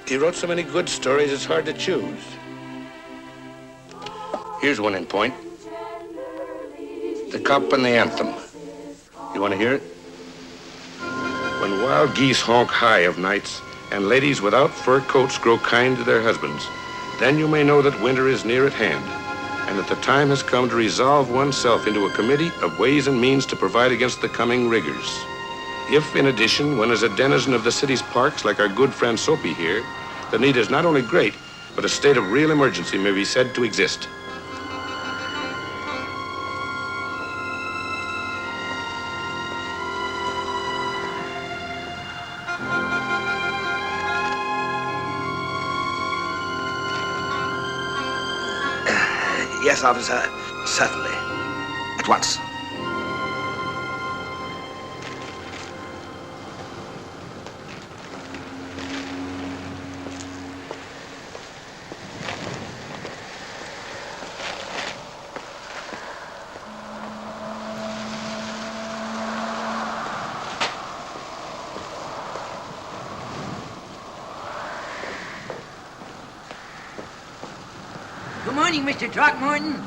He wrote so many good stories, it's hard to choose. Here's one in point. The Cop and the Anthem. You want to hear it? When wild geese honk high of nights, and ladies without fur coats grow kind to their husbands, then you may know that winter is near at hand, and that the time has come to resolve oneself into a committee of ways and means to provide against the coming rigors. If, in addition, one is a denizen of the city's parks, like our good friend Soapy here, the need is not only great, but a state of real emergency may be said to exist. Yes, officer. Certainly. At once. Good morning, Mr. Throckmorton.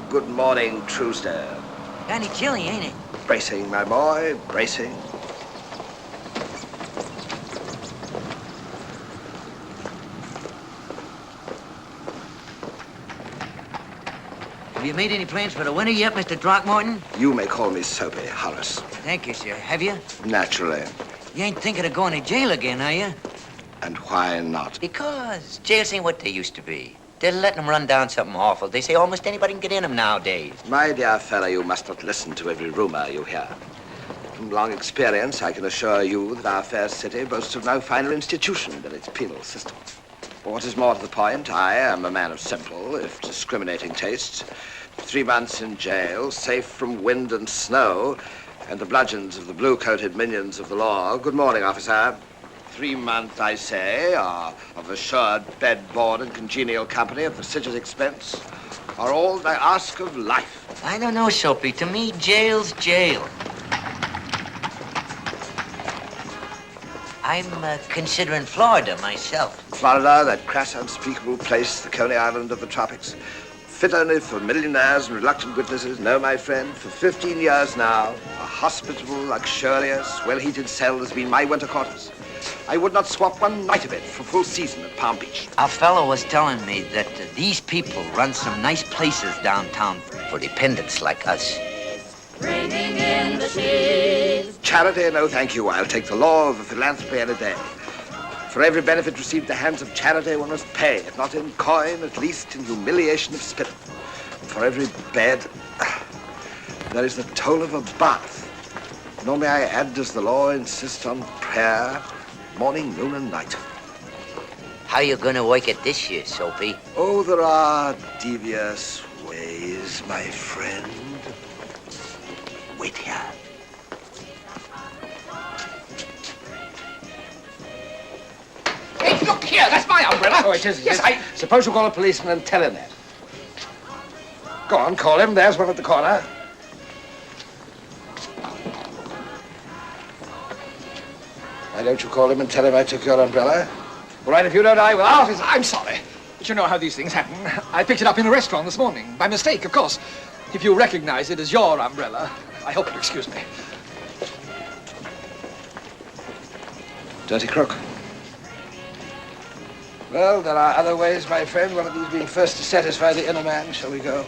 Good morning, Truesdale. Kinda chilly, ain't it? Bracing, my boy, bracing. Have you made any plans for the winter yet, Mr. Throckmorton? You may call me Soapy, Horace. Thank you, sir. Have you? Naturally. You ain't thinking of going to jail again, are you? And why not? Because jails ain't what they used to be. They're letting them run down something awful. They say almost anybody can get in them nowadays. My dear fellow, you must not listen to every rumor you hear. From long experience, I can assure you that our fair city boasts of no finer institution than its penal system. But what is more to the point, I am a man of simple, if discriminating tastes. 3 months in jail, safe from wind and snow, and the bludgeons of the blue-coated minions of the law. Good morning, officer. 3 months, I say, of assured bed, board, and congenial company at the citizen's expense are all I ask of life. I don't know, Soapy. To me, jail's jail. I'm considering Florida myself. Florida, that crass, unspeakable place, the Coney Island of the tropics. Fit only for millionaires and reluctant witnesses. No, my friend, for 15 years now, a hospitable, luxurious, well-heated cell has been my winter quarters. I would not swap one night of it for full season at Palm Beach. Our fellow was telling me that these people run some nice places downtown for dependents like us. Ringing in the sheets. Charity, no thank you. I'll take the law of philanthropy any day. For every benefit received at the hands of charity, one must pay, if not in coin, at least in humiliation of spirit. And for every bed, there is the toll of a bath. Nor may I add, does the law insist on prayer, morning, noon, and night. How you gonna work it this year, Soapy? Oh, there are devious ways, my friend. Wait here. Hey, look here, that's my umbrella. Oh, it is. Yes, I... Suppose you call a policeman and tell him that. Go on, call him. There's one at the corner. Why don't you call him and tell him I took your umbrella? All right, if you don't, I will. Officer, I'm sorry. But you know how these things happen. I picked it up in a restaurant this morning. By mistake, of course. If you recognize it as your umbrella, I hope you'll excuse me. Dirty crook. Well, there are other ways, my friend. One of these being first to satisfy the inner man. Shall we go?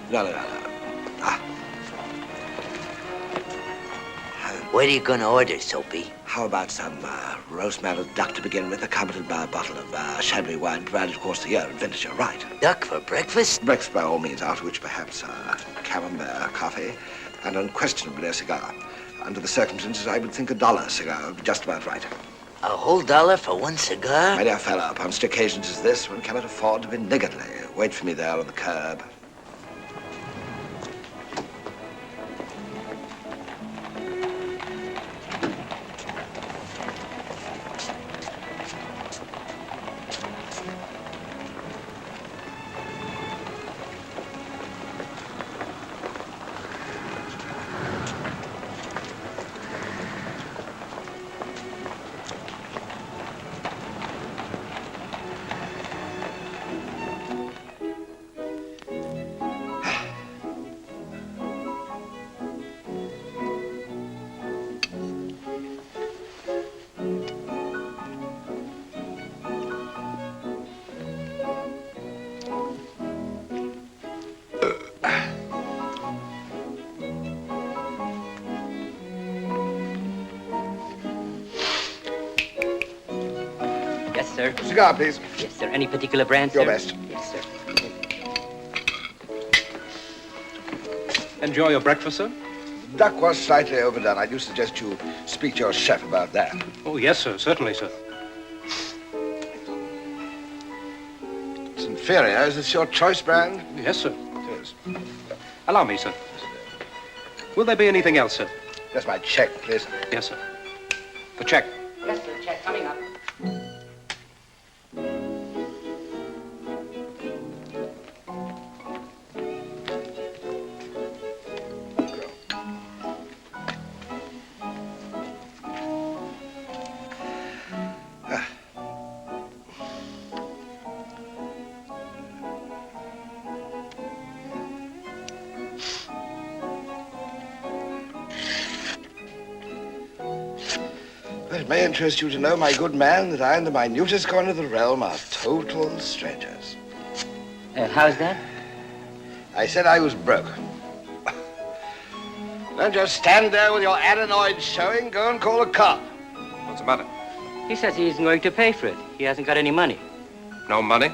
No. What are you gonna order, Soapy? How about some roast marrow duck to begin with, accompanied by a bottle of Chablis wine, provided, of course, the year and vintage are right. Duck for breakfast? Breakfast by all means, after which perhaps camembert coffee and unquestionably a cigar. Under the circumstances, I would think $1 cigar would be just about right. A whole $1 for one cigar? My dear fellow, upon such occasions as this, one cannot afford to be niggardly. Wait for me there on the curb. sir. Cigar, please. Yes, sir. Any particular brand, Your sir? best. Yes, sir. Enjoy your breakfast, sir? Duck was slightly overdone. I do suggest you speak to your chef about that. Oh, yes, sir. Certainly, sir. It's inferior. Is this your choice brand? Yes, sir. It is. Allow me, sir. Will there be anything else, sir? Just my check, please. Yes, sir. The check. Yes, sir. Check coming up. It may interest you to know, my good man, that I and the minutest corner of the realm are total strangers. How's that? I said I was broke. Don't just stand there with your adenoids showing. Go and call a cop. What's the matter? He says he isn't going to pay for it. He hasn't got any money. No money?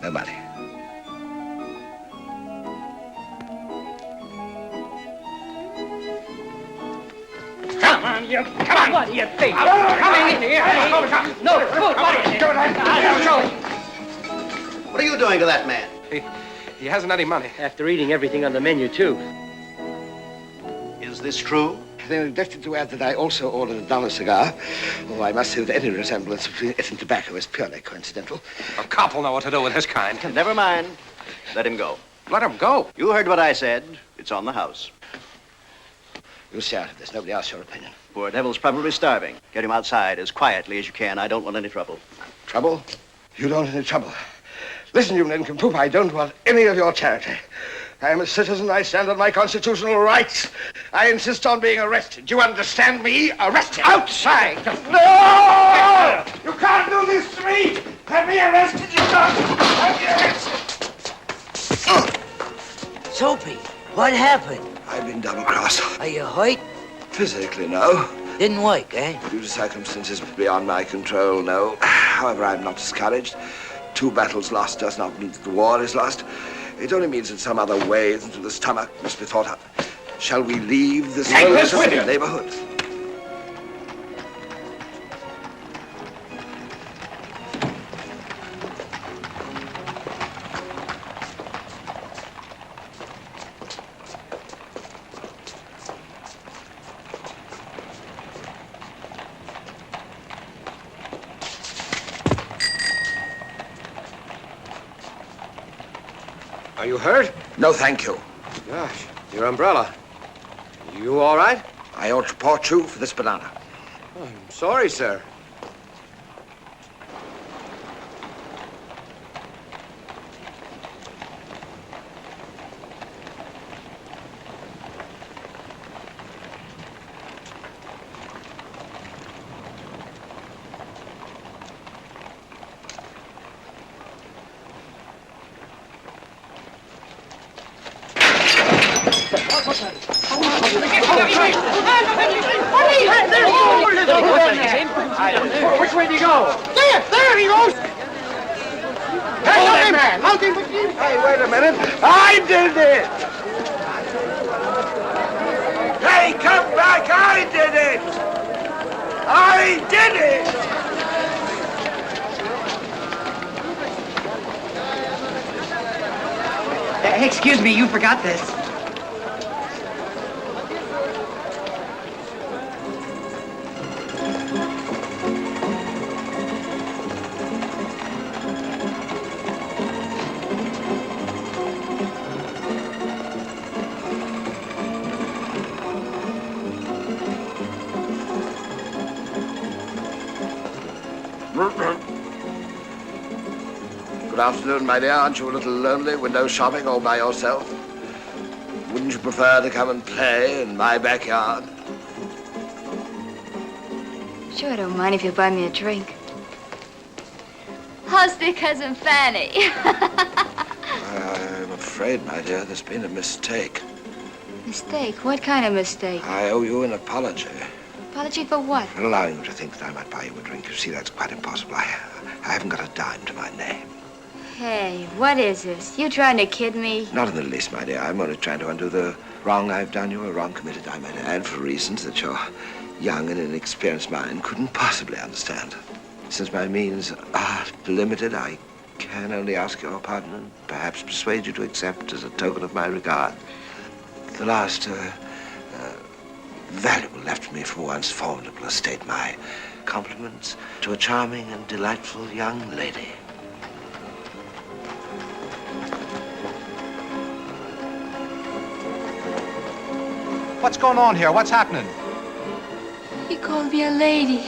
No money. Come on, you. Come on. What do you think? Come in here. No, food. What are you doing to that man? He hasn't any money. After eating everything on the menu, too. Is this true? They neglected to add that I also ordered a dollar cigar, although I must say that any resemblance between it and tobacco is purely coincidental. A cop will know what to do with his kind. Never mind. Let him go. Let him go. You heard what I said. It's on the house. You'll see out of this. Nobody asks your opinion. Poor devil's probably starving. Get him outside as quietly as you can. I don't want any trouble. Trouble? You don't want any trouble. Listen, you nincompoop, I don't want any of your charity. I am a citizen. I stand on my constitutional rights. I insist on being arrested. Do you understand me? Arrested. Outside! No! You can't do this to me! Have me arrested, you can't! Have me arrested! Soapy, what happened? I've been double-crossed. Are you hurt? Physically, no. Didn't work, eh? Due to circumstances beyond my control, no. However, I'm not discouraged. 2 battles lost does not mean that the war is lost. It only means that some other way into the stomach must be thought of. Shall we leave this neighborhood? Are you hurt? No, thank you. Gosh, your umbrella. You all right? I ought to report you for this banana. Oh, I'm sorry, sir. Which way do you go? There he goes! Hey, look, man! Hey, wait a minute. I did it! Hey, come back! I did it! I did it! Excuse me, you forgot this. Good afternoon, my dear. Aren't you a little lonely, window shopping all by yourself? Wouldn't you prefer to come and play in my backyard? Sure, I don't mind if you buy me a drink. How's dear Cousin Fanny? I'm afraid, my dear, there's been a mistake. Mistake? What kind of mistake? I owe you an apology. Apology for what? For allowing you to think that I might buy you a drink. You see, that's quite impossible. I haven't got a dime to my name. Hey, what is this? You trying to kid me? Not in the least, my dear. I'm only trying to undo the wrong I've done you, a wrong committed, I might add, for reasons that your young and inexperienced mind couldn't possibly understand. Since my means are limited, I can only ask your pardon and perhaps persuade you to accept as a token of my regard the last valuable left me from once formidable estate, my compliments to a charming and delightful young lady. What's going on here? What's happening? He called me a lady.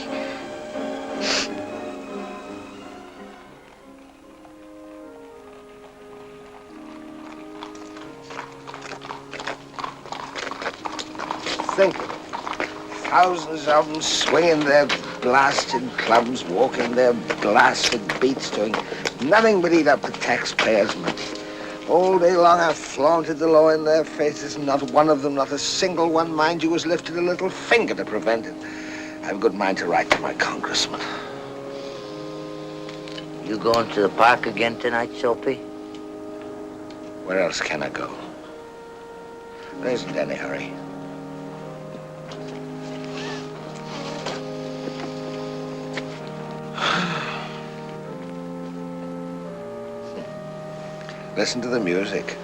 Think, thousands of them swinging their blasted clubs, walking their blasted beats, doing nothing but eat up the taxpayers' money. All day long I've flaunted the law in their faces, and not one of them, not a single one, mind you, has lifted a little finger to prevent it. I've a good mind to write to my congressman. You going to the park again tonight, Soapy? Where else can I go? There isn't any hurry. Listen to the music.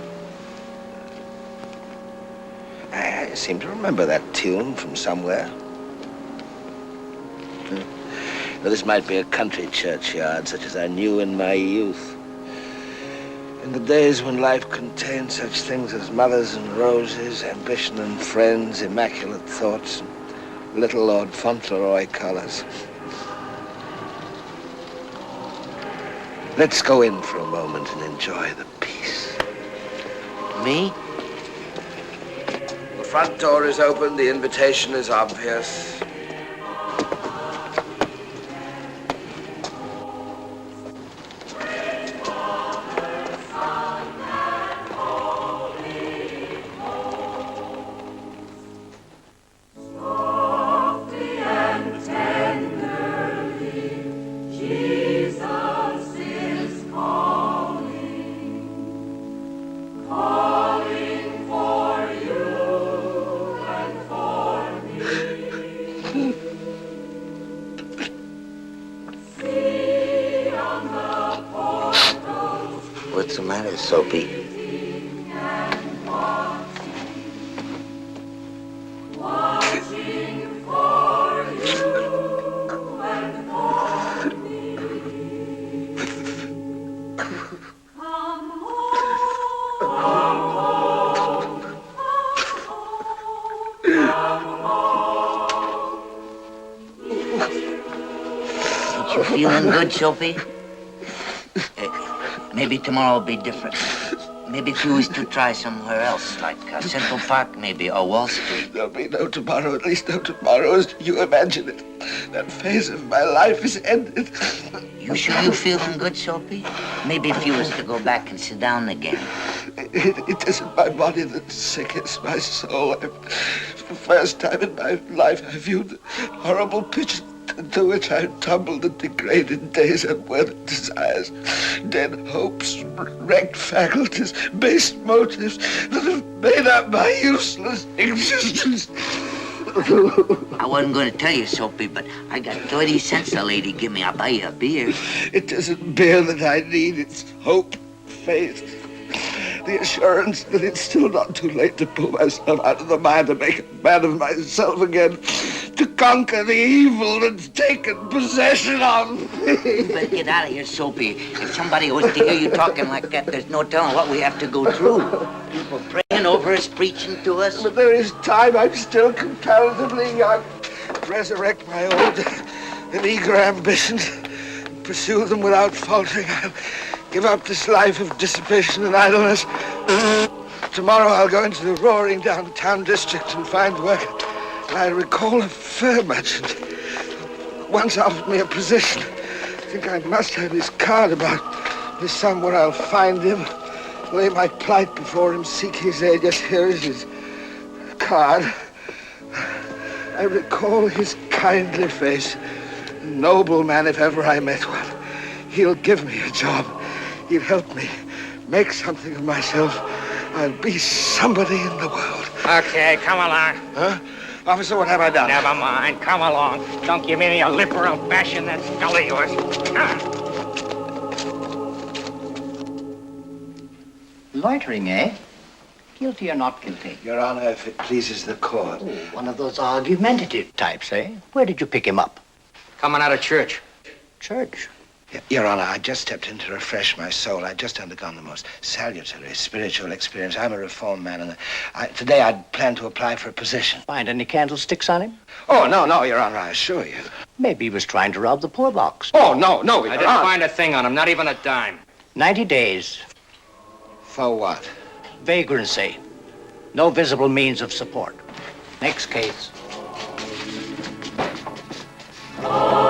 I seem to remember that tune from somewhere. Now, this might be a country churchyard, such as I knew in my youth. In the days when life contained such things as mothers and roses, ambition and friends, immaculate thoughts, and little Lord Fauntleroy collars. Let's go in for a moment and enjoy the peace. Me? The front door is open. The invitation is obvious. What's the matter, Soapy? Ain't you feeling good, Soapy? Maybe tomorrow will be different. Maybe if you was to try somewhere else, like Central Park, maybe, or Wall Street. There'll be no tomorrow, at least no tomorrow as you imagine it. That phase of my life is ended. You sure you feeling good, Soapy? Maybe if you was to go back and sit down again. It isn't my body that's sick, it's my soul. For the first time in my life, I viewed the horrible picture into which I tumbled and degraded days, unworthy desires, dead hopes, wrecked faculties, base motives that have made up my useless existence. I wasn't going to tell you, Soapy, but I got 30 cents a lady give me. I'll buy you a beer. It isn't beer that I need, it's hope, faith, the assurance that it's still not too late to pull myself out of the mire, to make a man of myself again, to conquer the evil that's taken possession of. You better get out of here, Soapy. If somebody was to hear you talking like that, there's no telling what we have to go through. People praying over us, preaching to us. But there is time. I'm still comparatively young. Resurrect my old and eager ambitions, pursue them without faltering. I'll give up this life of dissipation and idleness. Tomorrow I'll go into the roaring downtown district and find work. I recall a fur merchant once offered me a position. I think I must have his card about me somewhere. I'll find him, lay my plight before him, seek his aid. Yes, here is his card. I recall his kindly face. Noble man, if ever I met one. He'll give me a job. He'll help me make something of myself. I'll be somebody in the world. Okay, come along. Huh? Officer, what have I done? Never mind. Come along. Don't give me any lip or I'll bash in that skull of yours. Loitering, eh? Guilty or not guilty? Your Honor, if it pleases the court. Oh, one of those argumentative types, eh? Where did you pick him up? Coming out of church. Church? Your Honor, I just stepped in to refresh my soul. I'd just undergone the most salutary spiritual experience. I'm a reformed man, and today I'd planned to apply for a position. Find any candlesticks on him? Oh, no, Your Honor, I assure you. Maybe he was trying to rob the poor box. Oh, no, Your I Honor. didn't find a thing on him, not even a dime. 90 days. For what? Vagrancy. No visible means of support. Next case. Oh.